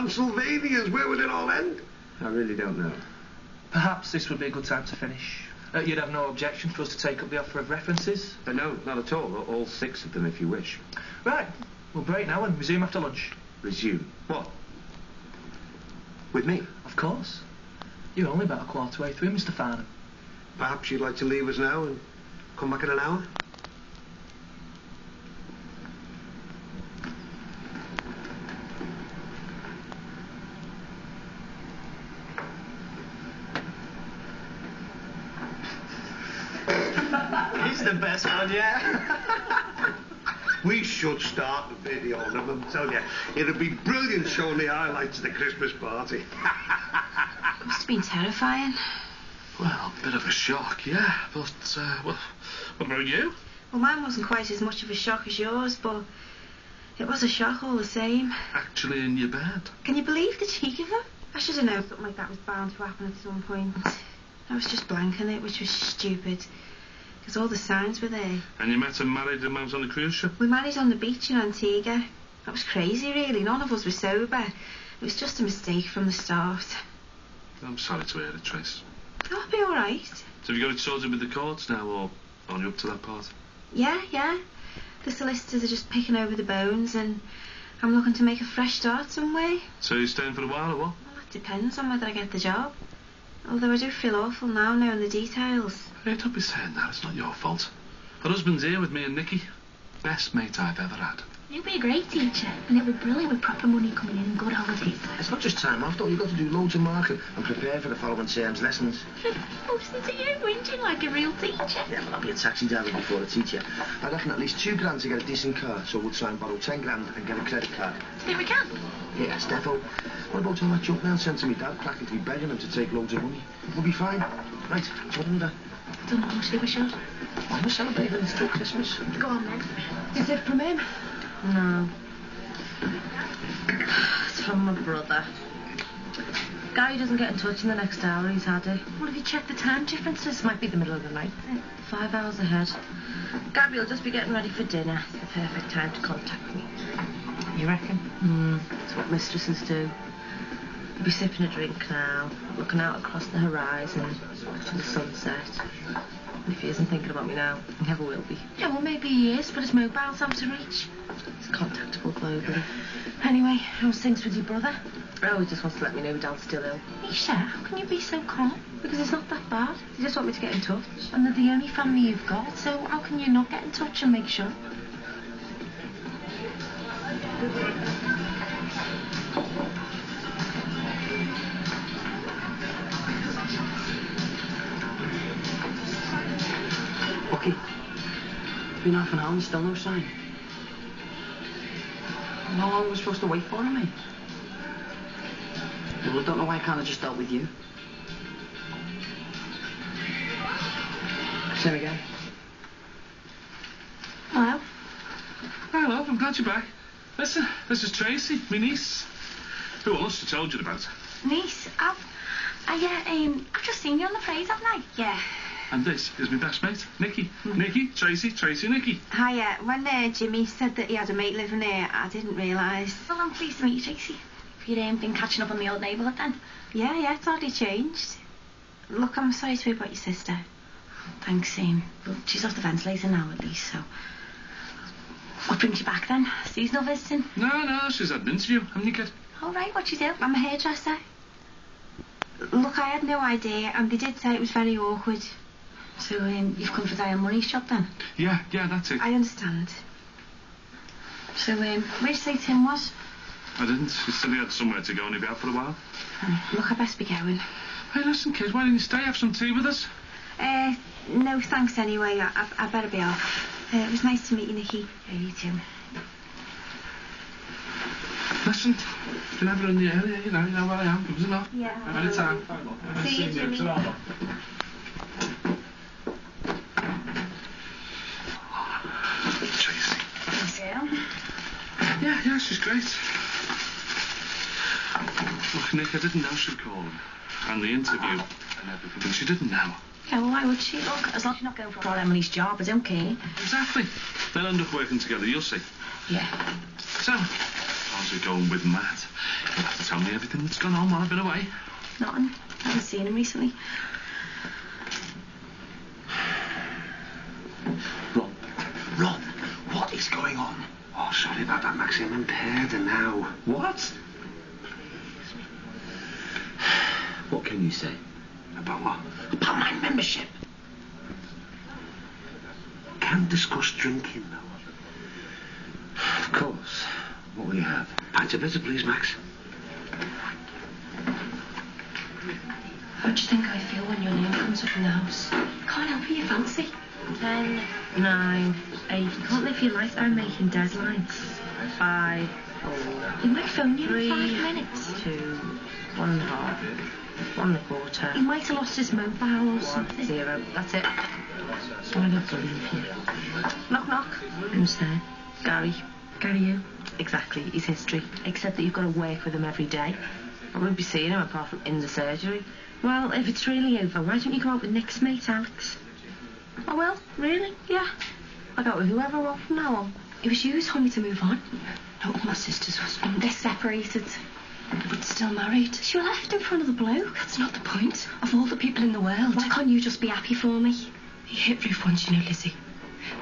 Transylvanians, where would it all end? I really don't know. Perhaps this would be a good time to finish. You'd have no objection for us to take up the offer of references? No, not at all. All 6 of them, if you wish. Right. We'll break now and resume after lunch. Resume? What? With me? Of course. You're only about a quarter way through, Mr. Farnham. Perhaps you'd like to leave us now and come back in an hour? He's the best one, yeah. We should start the video, I'm telling you. It'd be brilliant showing the highlights of the Christmas party. It must have been terrifying. Well, a bit of a shock, yeah. But, well, what about you? Well, mine wasn't quite as much of a shock as yours, but it was a shock all the same. Actually in your bed? Can you believe the cheek of it? I should have known something like that was bound to happen at some point. I was just blanking it, which was stupid. Because all the signs were there. And you met and married him out on the cruise ship? We married on the beach in Antigua. That was crazy, really. None of us were sober. It was just a mistake from the start. I'm sorry to hear it, Trace. Oh, I'll be all right. So have you got it sorted with the courts now, or are you up to that part? Yeah. The solicitors are just picking over the bones, and I'm looking to make a fresh start somewhere. So you're staying for a while, or what? Well, that depends on whether I get the job. Although I do feel awful now, knowing the details. Hey, don't be saying that. It's not your fault. Her husband's here with me and Nicky. Best mate I've ever had. You'll be a great teacher, and it'll be brilliant with proper money coming in and good holidays. It's not just time off, though. You've got to do loads of marking and prepare for the following term's lessons. Listen to you, whinging like a real teacher. Yeah, but I'll be a taxi driver before a teacher. I reckon at least £2 to get a decent car, so we'll try and borrow 10 grand and get a credit card. Think we can? Yeah, Steffo. What about all that junk now sent to me dad, practically begging him to take loads of money? We'll be fine. Right, what under? Don't know how much we should. I'm celebrating it's still Christmas. Go on then. Is it from him? No. It's from my brother. Guy doesn't get in touch in the next hour, he's had it. Well, have you checked the time differences? Might be the middle of the night. 5 hours ahead. Gabby will just be getting ready for dinner. It's the perfect time to contact me. You reckon? It's what mistresses do. He'll be sipping a drink now, looking out across the horizon to the sunset. And if he isn't thinking about me now, he never will be. Yeah, well, maybe he is, but his mobile's out of reach. He's contactable globally. Anyway, how's things with your brother? Oh, he just wants to let me know Dad's still ill. Isha, how can you be so calm? Because it's not that bad. They just want me to get in touch. And they're the only family you've got, so how can you not get in touch and make sure? Bucky, been half an hour and still no sign. How long are we supposed to wait for him, mate? Well, I don't know why I can't have just dealt with you. Same again. Hello? Hello, I'm glad you're back. Listen, this is Tracy, my niece. Who I must have told you about. Niece, I've just seen you on the phrase, haven't I? Yeah. And this is my best mate, Nicky. Nicky, Tracy, Nicky. Hiya. When Jimmy said that he had a mate living here, I didn't realise. Well, I'm pleased to meet you, Tracy. Have you been catching up on the old neighbourhood then? Yeah, it's hardly changed. Look, I'm sorry to hear about your sister. Thanks, but she's off the ventilator now at least, so... What brings you back then? Seasonal visiting? No, she's had an interview, haven't you, kid? All right, what'd you do? I'm a hairdresser. Look, I had no idea, and they did say it was very awkward. So, you've come for Diane Murray's shop then? Yeah, that's it. I understand. So, where'd you say Tim was? I didn't. He said he had somewhere to go and he'd be out for a while. Look, I best be going. Hey, listen, kid, why didn't you stay, have some tea with us? No, thanks anyway. I better be off. It was nice to meet you, Nicky. Yeah, you too. Listen, if you're ever in the area, you know where I am. Give us a knock. Yeah. Anytime. See you, Jimmy. Tracy. Girl? Yeah, she's great. Look, Nick, I didn't know she'd call him. And the interview and everything, but she didn't know. Yeah, well, why would she? Look, as long as you're not going for Emily's job, I don't care. Exactly. They'll end up working together, you'll see. Yeah. So, how's it going with Matt? You'll have to tell me everything that's gone on while I've been away. Nothing. I haven't seen him recently. Ron, what is going on? Oh, sorry about that, Max. I'm impaired now. What? What can you say? About what? About my membership. Can't discuss drinking, though. Of course. What will you have? Pint of bitter, please, Max. How do you think I feel when your name comes up in the house? Can't help it, you fancy. 10, 9, 8. You can't live your life by making deadlines. 5, 4, He might phone you 3, in 5 minutes. 2, 1 1/2, 1 1/4. He might have lost his mobile or 1 something. 0. That's it. So I don't believe you. Knock, knock. Who's there? Gary. Gary, you. Exactly. He's history. Except that you've got to work with him every day. I won't be seeing him apart from in the surgery. Well, if it's really over, why don't you go out with Nick's mate, Alex? Oh, well, really? Yeah. I go with whoever I want from now on. It was you who told me to move on. Not my sister's husband. They're separated. But still married. She left in front of the bloke. That's not the point. Of all the people in the world. Why can't you just be happy for me? He hit Ruth once, you know, Lizzie.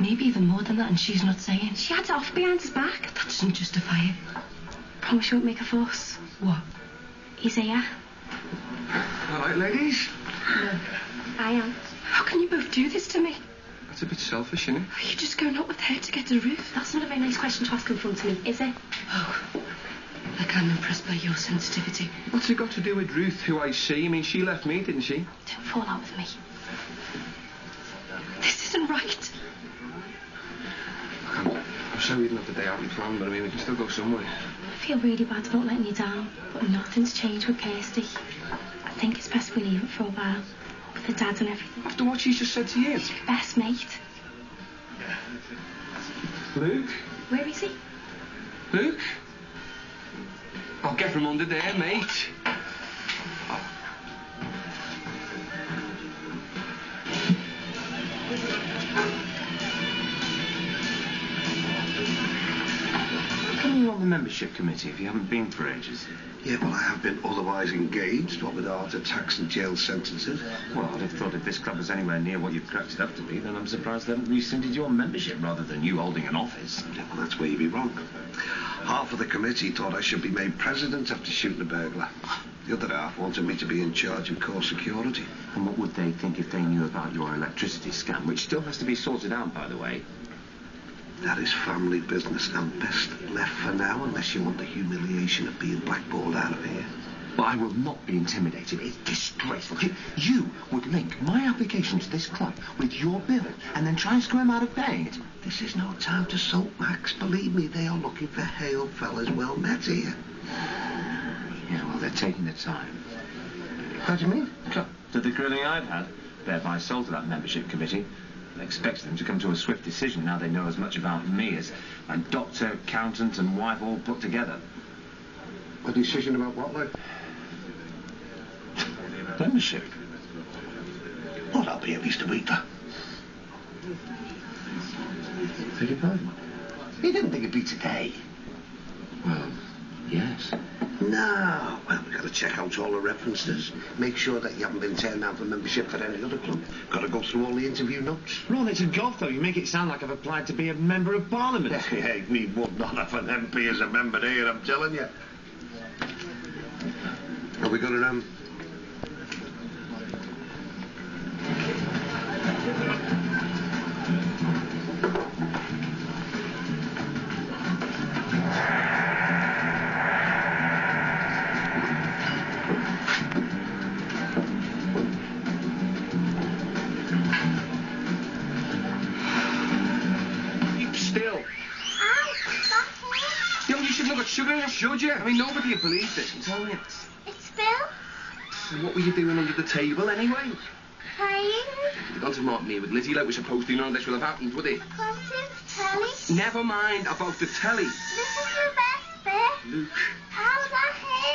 Maybe even more than that, and she's not saying. She had it off behind his back. That doesn't justify it. Promise you won't make a fuss. What? He's here. All right, ladies. No. I am. How can you both do this to me? That's a bit selfish, isn't it? Are you just going out with her to get to Ruth? That's not a very nice question to ask in front of me, is it? Oh, like I'm impressed by your sensitivity. What's it got to do with Ruth, who I see? I mean, she left me, didn't she? Don't fall out with me. This isn't right. I'm sorry we didn't have the day out we planned, but I mean, we can still go somewhere. I feel really bad about letting you down, but nothing's changed with Kirsty. I think it's best we leave it for a while, with the dad and everything. After what she's just said to you? He's your best mate. Luke? Where is he? Luke? I'll get from under there, mate. How come you're on the membership committee if you haven't been for ages? Yeah, well, I have been otherwise engaged, what with heart attacks and jail sentences. Well, I'd have thought if this club was anywhere near what you've cracked it up to be, then I'm surprised they haven't rescinded your membership rather than you holding an office. Yeah, well, that's where you'd be wrong. Half of the committee thought I should be made president after shooting a burglar. The other half wanted me to be in charge of core security. And what would they think if they knew about your electricity scam, which still has to be sorted out, by the way? That is family business and best left for now, unless you want the humiliation of being blackballed out of here. But I will not be intimidated. It's disgraceful. You would link my application to this club with your bill and then try and screw him out of paying it. This is no time to sulk, Max. Believe me, they are looking for hail fellas well met here. Yeah, well, they're taking their time. How do you mean? To the grilling I've had, thereby sold to that membership committee. I expect them to come to a swift decision now they know as much about me as a doctor, accountant and wife all put together. A decision about what, like? Membership. Well, that'll be at least a week, though. Beg your pardon? You didn't think it'd be today? Well, yes. No. Well, we've got to check out all the references. Make sure that you haven't been turned down for membership for any other club. Got to go through all the interview notes. Ron, it's a golf, though. You make it sound like I've applied to be a member of Parliament. Hey, we would not have an MP as a member here, I'm telling you. Have we got a, Should you? I mean, nobody would believe this, I'm telling you. It's Bill. So what were you doing under the table, anyway? Playing. You've gone to Martin here with Lizzie like we're supposed to, you know, this will have happened, would it? Come to the telly. Never mind about the telly. This is your best bit. Luke. How's that here?